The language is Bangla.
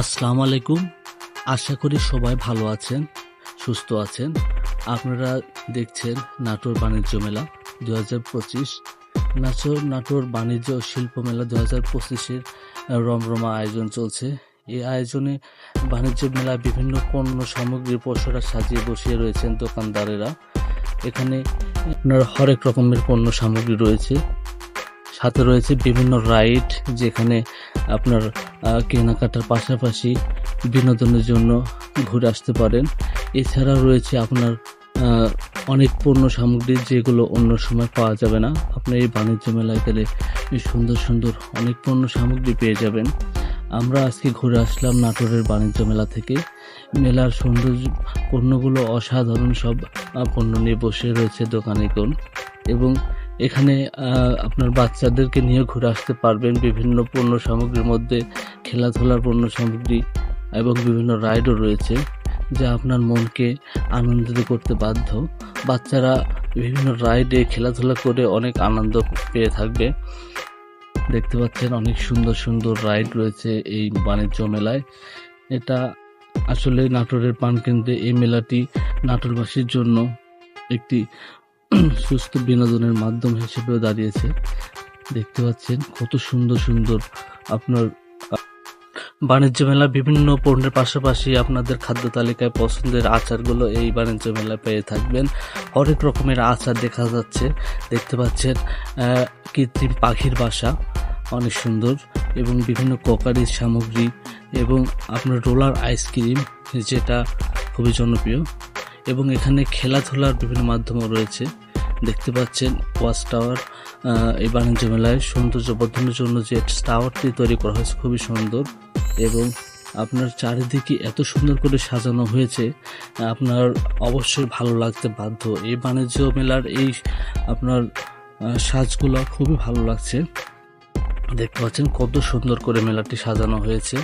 আসসালামু আলাইকুম। আশা করি সবাই ভালো আছেন, সুস্থ আছেন। আপনারা দেখছেন নাটোর বাণিজ্য মেলা 2025। নাটোর বাণিজ্য ও শিল্প মেলা 2025-এর রমরমা আয়োজন চলছে। এই আয়োজনে বাণিজ্য মেলায় বিভিন্ন পণ্য সামগ্রীর পসরা সাজিয়ে বসিয়ে রয়েছেন দোকানদারেরা। এখানে আপনার হরেক রকমের পণ্য সামগ্রী রয়েছে। সাথে রয়েছে বিভিন্ন রাইড, যেখানে আপনার কেনাকাটার পাশাপাশি বিনোদনের জন্য ঘুরে আসতে পারেন। এছাড়া রয়েছে আপনার অনেক পণ্য সামগ্রী যেগুলো অন্য সময় পাওয়া যাবে না। আপনি এই বাণিজ্য মেলায় গেলে সুন্দর সুন্দর অনেক পণ্য সামগ্রী পেয়ে যাবেন। আমরা আজকে ঘুরে আসলাম নাটোরের বাণিজ্য মেলা থেকে। মেলার সৌন্দর্য পণ্যগুলো অসাধারণ, সব পণ্য নিয়ে বসে রয়েছে দোকানিগণ। এবং এখানে আপনার বাচ্চাদেরকে নিয়ে ঘুরে আসতে পারবেন। বিভিন্ন পণ্য সামগ্রীর মধ্যে খেলাধুলার পণ্য সামগ্রী এবং বিভিন্ন রাইডও রয়েছে, যা আপনার মনকে আনন্দিত করতে বাধ্য। বাচ্চারা বিভিন্ন রাইডে খেলাধুলা করে অনেক আনন্দ পেয়ে থাকবে। দেখতে পাচ্ছেন অনেক সুন্দর সুন্দর রাইড রয়েছে এই বাণিজ্য মেলায়। এটা আসলে নাটোরের প্রাণকেন্দ্রে এই মেলাটি নাটোরবাসীর জন্য একটি সুস্থ বিনোদনের মাধ্যম হিসেবেও দাঁড়িয়েছে। দেখতে পাচ্ছেন কত সুন্দর সুন্দর আপনার বাণিজ্য মেলা বিভিন্ন পণ্যের পাশাপাশি আপনাদের খাদ্য তালিকায় পছন্দের আচারগুলো এই বাণিজ্য মেলায় পেয়ে থাকবেন। অনেক রকমের আচার দেখা যাচ্ছে। দেখতে পাচ্ছেন কৃত্রিম পাখির বাসা, অনেক সুন্দর, এবং বিভিন্ন কোকারির সামগ্রী এবং আপনার রোলার আইসক্রিম, যেটা খুবই জনপ্রিয়। এবং এখানে খেলাধুলার বিভিন্ন মাধ্যমও রয়েছে। দেখতে পাচ্ছেন ওয়াচ টাওয়ার। এই বাণিজ্য মেলায় সৌন্দর্য বর্ধনের জন্য যে টাওয়ারটি তৈরি করা হয়েছে খুবই সুন্দর, এবং আপনার চারিদিকে এত সুন্দর করে সাজানো হয়েছে, আপনার অবশ্যই ভালো লাগতে বাধ্য। এই বাণিজ্য মেলার এই আপনার সাজগুলো খুবই ভালো লাগছে। দেখতে পাচ্ছেন কত সুন্দর করে মেলাটি সাজানো হয়েছে।